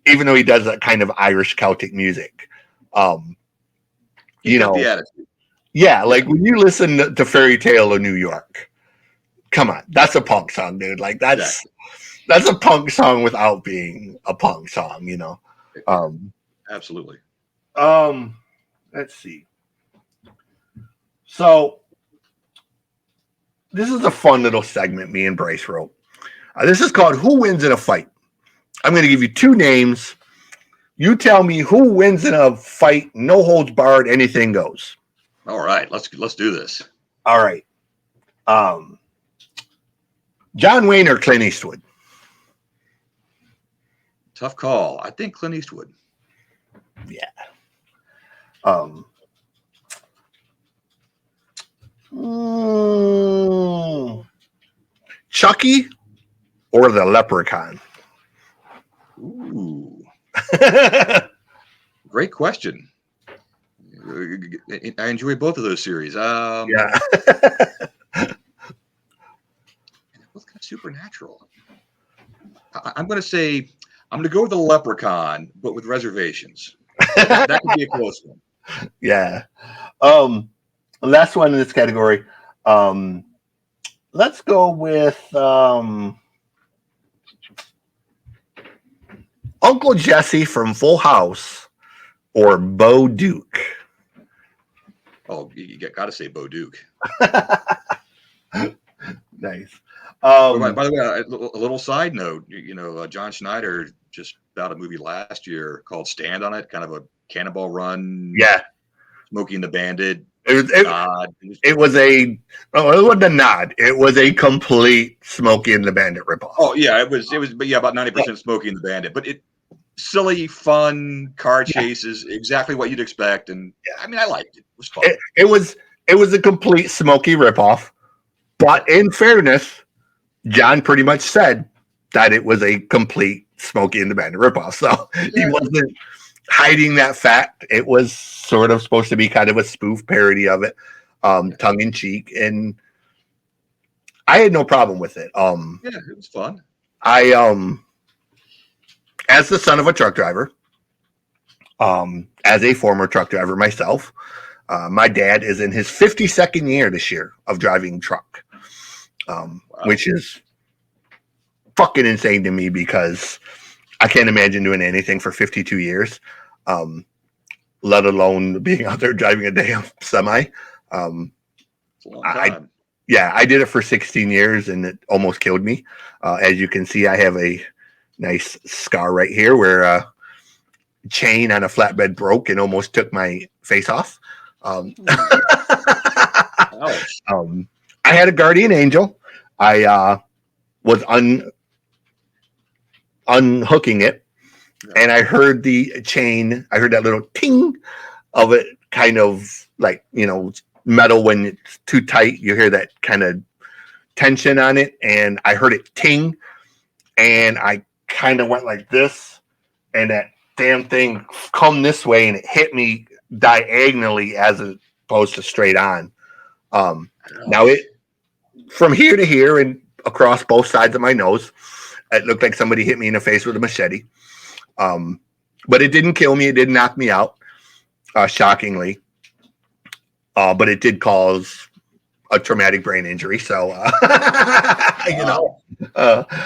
even though he does that kind of Irish Celtic music. You know, the attitude. Yeah, like when you listen to Fairy Tale of New York, come on, that's a punk song, dude. Like that's a punk song without being a punk song, you know. Absolutely. Let's see. So this is a fun little segment me and Bryce wrote. This is called Who Wins in a Fight? I'm going to give you 2 names. You tell me who wins in a fight, no holds barred, anything goes. All right, let's do this. All right. John Wayne or Clint Eastwood? Tough call. I think Clint Eastwood. Yeah. Chucky or the Leprechaun? Ooh. Great question. I enjoy both of those series. Yeah. Both kind of supernatural. I'm going to go with the Leprechaun, but with reservations. That could be a close one. Yeah. Last one in this category. Let's go with Uncle Jesse from Full House or Bo Duke. Oh, you got to say Bo Duke. Nice. By the way, a little side note, John Schneider just about a movie last year called Stand on It, kind of a Cannonball Run, Yeah. Smokey and the Bandit. It was it wasn't a nod. It was a complete Smokey and the Bandit ripoff. Oh yeah, it was, but yeah, about 90% Smokey and the Bandit. But silly, fun car chases, exactly what you'd expect. And I mean, I liked it. It was fun. It was a complete Smokey ripoff. But in fairness, John pretty much said that it was a complete Smokey and the Bandit ripoff. So he wasn't hiding that fact. It was sort of supposed to be kind of a spoof parody of it, tongue in cheek, and I had no problem with it. It was fun. As the son of a truck driver, as a former truck driver myself, my dad is in his 52nd year this year of driving truck, which is fucking insane to me because I can't imagine doing anything for 52 years, let alone being out there driving a damn semi. It's a long time. I did it for 16 years and it almost killed me. As you can see, I have a nice scar right here where a chain on a flatbed broke and almost took my face off. I had a guardian angel. I was unhooking it, and I heard the chain. I heard that little ting of it, kind of like, metal when it's too tight. You hear that kind of tension on it, and I heard it ting, and I kind of went like this, and that damn thing come this way, and it hit me diagonally as opposed to straight on. Now it from here to here and across both sides of my nose, it looked like somebody hit me in the face with a machete. But it didn't kill me. It didn't knock me out, shockingly. But it did cause a traumatic brain injury. So,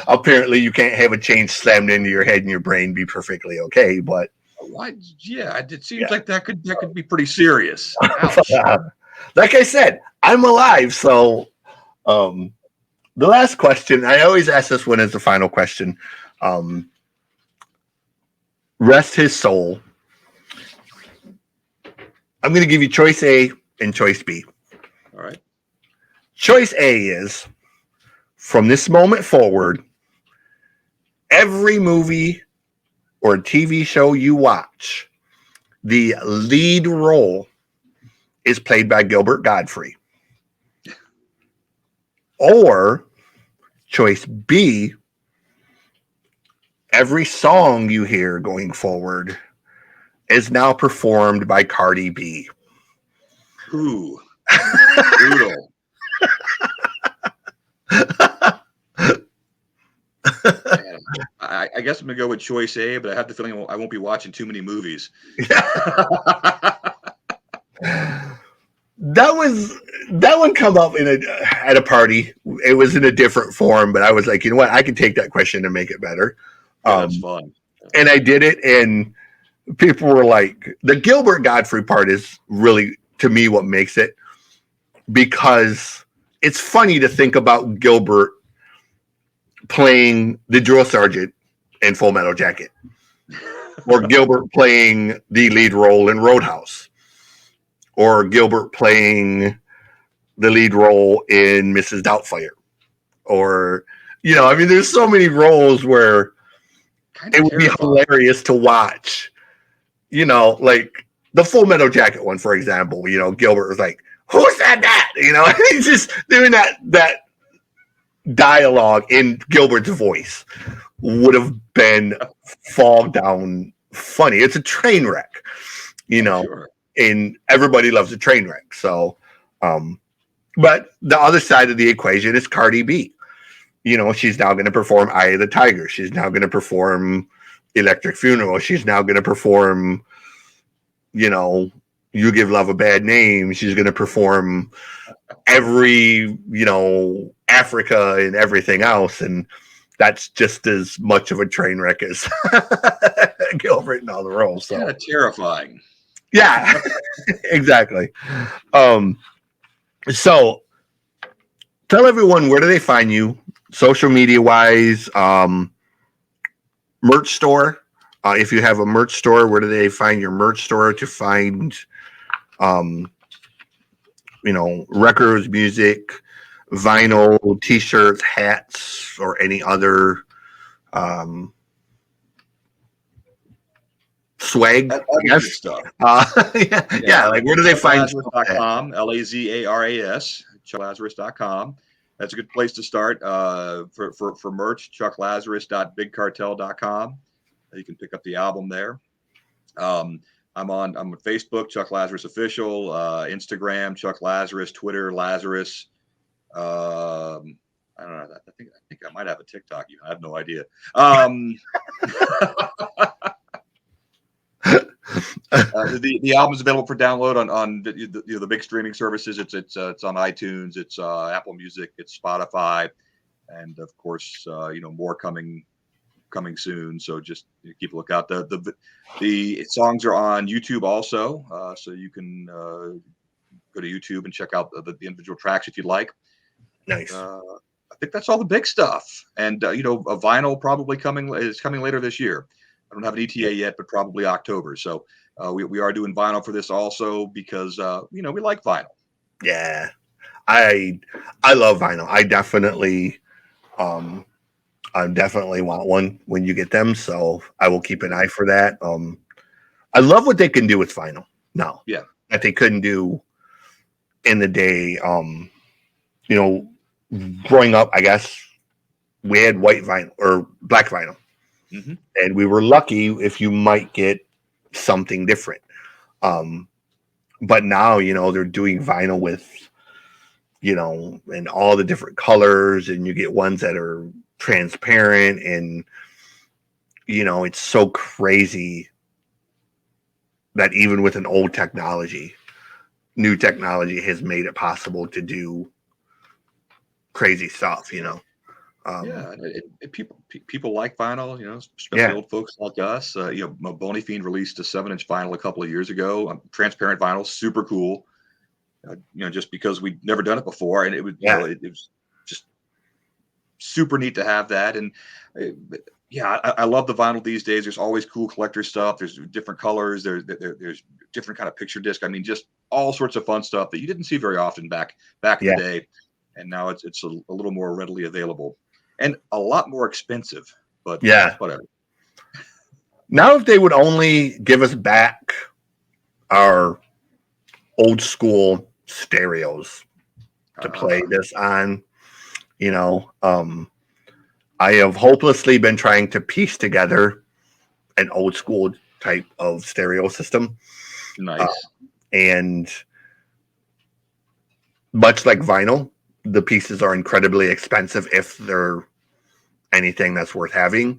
apparently you can't have a chain slammed into your head and your brain be perfectly okay. But it seems like that could be pretty serious. Like I said, I'm alive. So, the last question, I always ask this one as the final question. Rest his soul. I'm going to give you choice A and choice B. All right. Choice A is, from this moment forward, every movie or TV show you watch, the lead role is played by Gilbert Gottfried. Or choice B, every song you hear going forward is now performed by Cardi B. Ooh. Brutal. I guess I'm gonna go with choice A, but I have the feeling I won't be watching too many movies. That one come up at a party. It was in a different form, but I was like, you know what? I can take that question and make it better. That's fun. And I did it, and people were like, the Gilbert Gottfried part is really, to me, what makes it, because it's funny to think about Gilbert playing the drill sergeant in Full Metal Jacket, or Gilbert playing the lead role in Roadhouse, or Gilbert playing the lead role in Mrs. Doubtfire, or, there's so many roles where it would be hilarious to watch, like the Full Metal Jacket one, for example. Gilbert was like, "Who said that?" He's just doing that dialogue in Gilbert's voice would have been fall down funny. It's a train wreck, Sure. And everybody loves a train wreck. So, but the other side of the equation is Cardi B. She's now going to perform Eye of the Tiger. She's now going to perform Electric Funeral. She's now going to perform, You Give Love a Bad Name. She's going to perform every, Africa and everything else. And that's just as much of a train wreck as Gilbert and all the roles. So kind of terrifying. Yeah, exactly. So Tell everyone, where do they find you, social media wise? Merch store. If you have a merch store, where do they find your merch store to find, um, records, music, vinyl, T-shirts, hats, or any other um, swag? That I other good guess. stuff. Yeah. Like, where do they find stuff at? ChuckLazarus.com, Lazaras, ChuckLazarus.com. That's a good place to start for merch. ChuckLazarus.bigcartel.com. You can pick up the album there. I'm on Facebook, Chuck Lazarus Official, Instagram, Chuck Lazarus, Twitter, Lazarus. I don't know. I think I might have a TikTok. I have no idea. The album is available for download on the big streaming services. It's on iTunes, it's Apple Music, it's Spotify, and of course more coming soon. So just keep a lookout. The songs are on YouTube also, so you can go to YouTube and check out the individual tracks if you'd like. Nice. I think that's all the big stuff, and a vinyl probably coming later this year. I don't have an ETA yet, but probably October. So we are doing vinyl for this also because we like vinyl. Yeah, I love vinyl. I definitely want one when you get them. So I will keep an eye for that. I love what they can do with vinyl now. Yeah, that they couldn't do in the day. Growing up, I guess we had white vinyl or black vinyl. Mm-hmm. And we were lucky if you might get something different. But now, they're doing vinyl with, and all the different colors, and you get ones that are transparent, and, it's so crazy that even with an old technology, new technology has made it possible to do crazy stuff, people like vinyl, especially old folks like us. Boney Fiend released a 7-inch vinyl a couple of years ago. Transparent vinyl, super cool. Just because we'd never done it before, and it was it was just super neat to have that. And I love the vinyl these days. There's always cool collector stuff. There's different colors. There's different kind of picture disc. I mean, just all sorts of fun stuff that you didn't see very often back in the day. And now it's a little more readily available. And a lot more expensive, but whatever. Now, if they would only give us back our old school stereos to play this on, I have hopelessly been trying to piece together an old school type of stereo system. Nice. And much like vinyl, the pieces are incredibly expensive if they're anything that's worth having,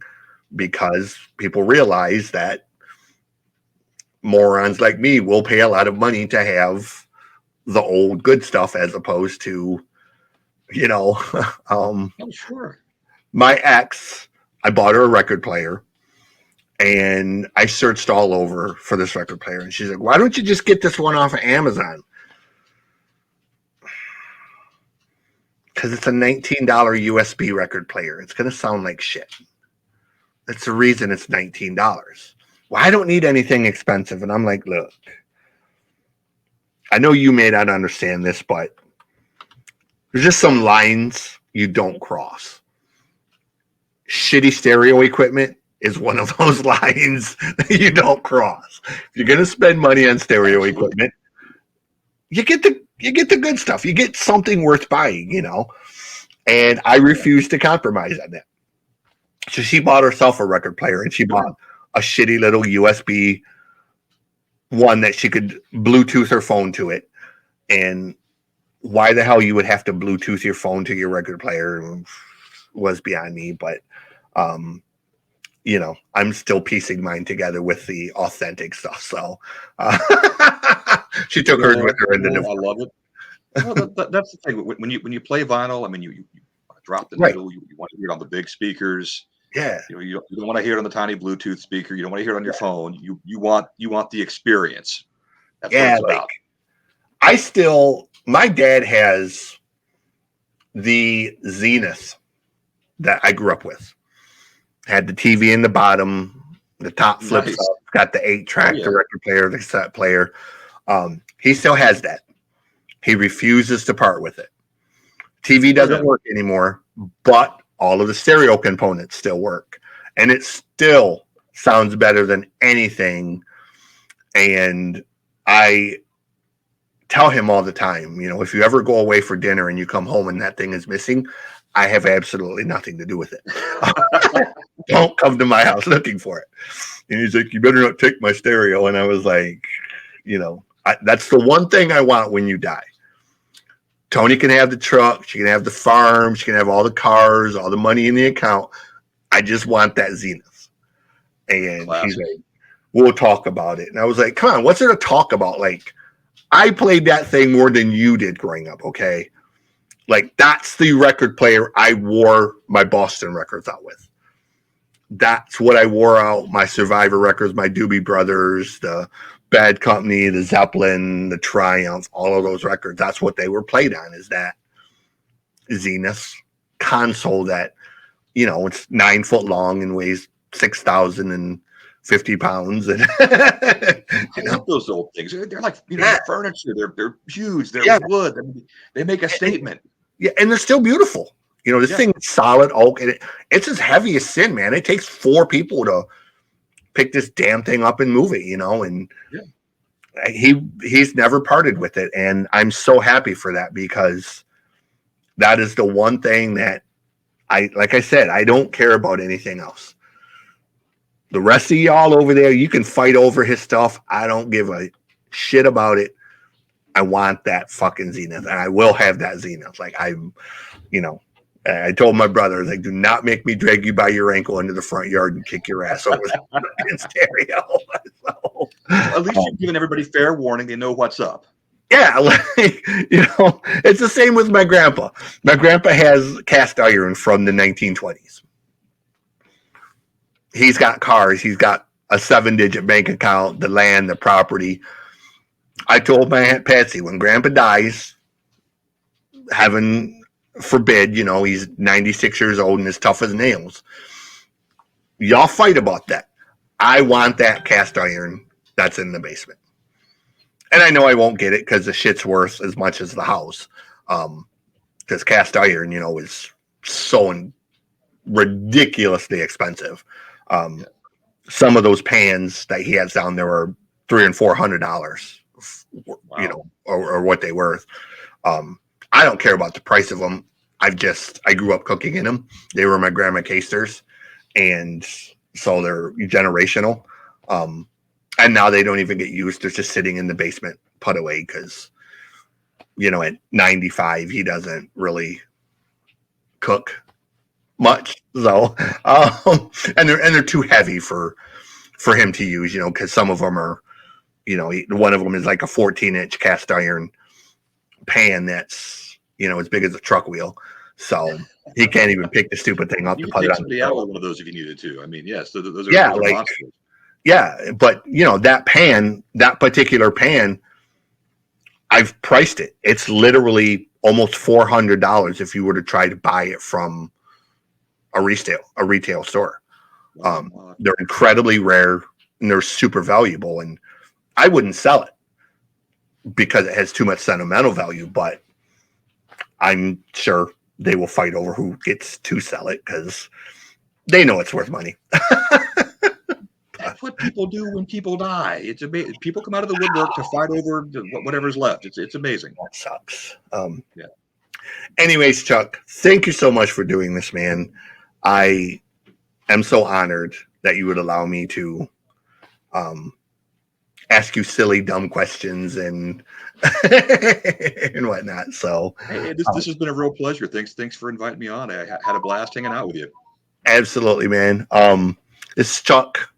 because people realize that morons like me will pay a lot of money to have the old good stuff as opposed to, Sure. My ex, I bought her a record player, and I searched all over for this record player, and she's like, why don't you just get this one off of Amazon? Because it's a $19 USB record player. It's going to sound like shit. That's the reason it's $19. Well, I don't need anything expensive. And I'm like, look, I know you may not understand this, but there's just some lines you don't cross. Shitty stereo equipment is one of those lines that you don't cross. If you're going to spend money on stereo equipment, you get the good stuff. You get something worth buying, And I refuse to compromise on that. So she bought herself a record player, and she bought a shitty little USB one that she could Bluetooth her phone to it. And why the hell you would have to Bluetooth your phone to your record player was beyond me. But, I'm still piecing mine together with the authentic stuff. So she took hers with her. I love it. Well, that's the thing. When you play vinyl, I mean, you drop the needle. You want to hear it on the big speakers. Yeah. You don't want to hear it on the tiny Bluetooth speaker. You don't want to hear it on your phone. You want the experience. That's what it's about. My dad has the Zenith that I grew up with. Had the TV in the bottom, the top flips Nice. up, got the 8-track, Oh, yeah. the record player, the cassette player. He still has that. He refuses to part with it. TV doesn't work anymore, but all of the stereo components still work. And it still sounds better than anything. And I tell him all the time, you know, if you ever go away for dinner and you come home and that thing is missing, I have absolutely nothing to do with it. Don't come to my house looking for it. And he's like, you better not take my stereo. And I was like, you know, that's the one thing I want when you die. Tony can have the truck. She can have the farm. She can have all the cars, all the money in the account. I just want that Zenith. And he's like, we'll talk about it. And I was like, come on, what's there to talk about? Like, I played that thing more than you did growing up, okay? Like, that's the record player I wore my Boston records out with. That's what I wore out my Survivor records, my Doobie Brothers, the Bad Company, the Zeppelin, the Triumph, all of those records. That's what they were played on, is that Zenith console that, you know, it's 9 foot long and weighs 6,050 pounds. And I love those old things. They're like, you know, furniture. They're huge. They're wood. I mean, they make a statement. Yeah, and they're still beautiful. You know, this thing is solid oak, and it's as heavy as sin, man. It takes 4 people to pick this damn thing up and move it, you know, and he's never parted with it. And I'm so happy for that, because that is the one thing that like I said, I don't care about anything else. The rest of y'all over there, you can fight over his stuff. I don't give a shit about it. I want that fucking Zenith, and I will have that Zenith. Like, you know, I told my brother, like, do not make me drag you by your ankle into the front yard and kick your ass over the stereo. So, at least you've given everybody fair warning. They know what's up. Yeah, like, you know, it's the same with my grandpa. My grandpa has cast iron from the 1920s. He's got cars. He's got a 7-digit bank account, the land, the property. I told my Aunt Patsy, when Grandpa dies, heaven forbid, you know, he's 96 years old and as tough as nails. Y'all fight about that. I want that cast iron that's in the basement. And I know I won't get it because the shit's worth as much as the house. Because cast iron, you know, is so ridiculously expensive. Some of those pans that he has down there are $300 and $400, you know, or what they worth. I don't care about the price of them. I grew up cooking in them. They were my grandma casters, and so they're generational. And now they don't even get used. They're just sitting in the basement, put away, because, you know, at 95, he doesn't really cook much. So, and they're too heavy for him to use, you know, because some of them are, you know, one of them is like a 14-inch cast iron pan that's, you know, as big as a truck wheel. So he can't even pick the stupid thing up You to could put take it on. somebody out with one of those if you needed to. I mean, yes, those are, yeah, those are like monsters. Yeah, but you know, that particular pan, I've priced it. It's literally almost $400 if you were to try to buy it from a retail store. They're incredibly rare and they're super valuable, and I wouldn't sell it because it has too much sentimental value, but I'm sure they will fight over who gets to sell it because they know it's worth money. That's what people do when people die. It's amazing. People come out of the woodwork to fight over whatever's left. It's amazing. That sucks. Yeah. Anyways, Chuck, thank you so much for doing this, man. I am so honored that you would allow me to ask you silly, dumb questions and and whatnot. So, hey, this has been a real pleasure. Thanks for inviting me on. I had a blast hanging out with you. Absolutely, man. It's Chuck.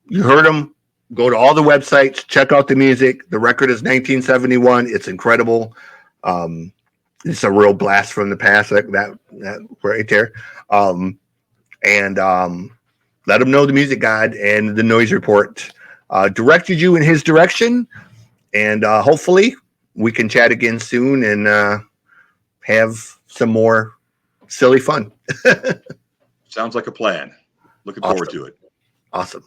You heard him. Go to all the websites, check out the music. The record is 1971. It's incredible. It's a real blast from the past, that right there. And let him know the Music God and the Noize Report directed you in his direction. And hopefully we can chat again soon and have some more silly fun. Sounds like a plan. Looking Awesome. forward to it. Awesome.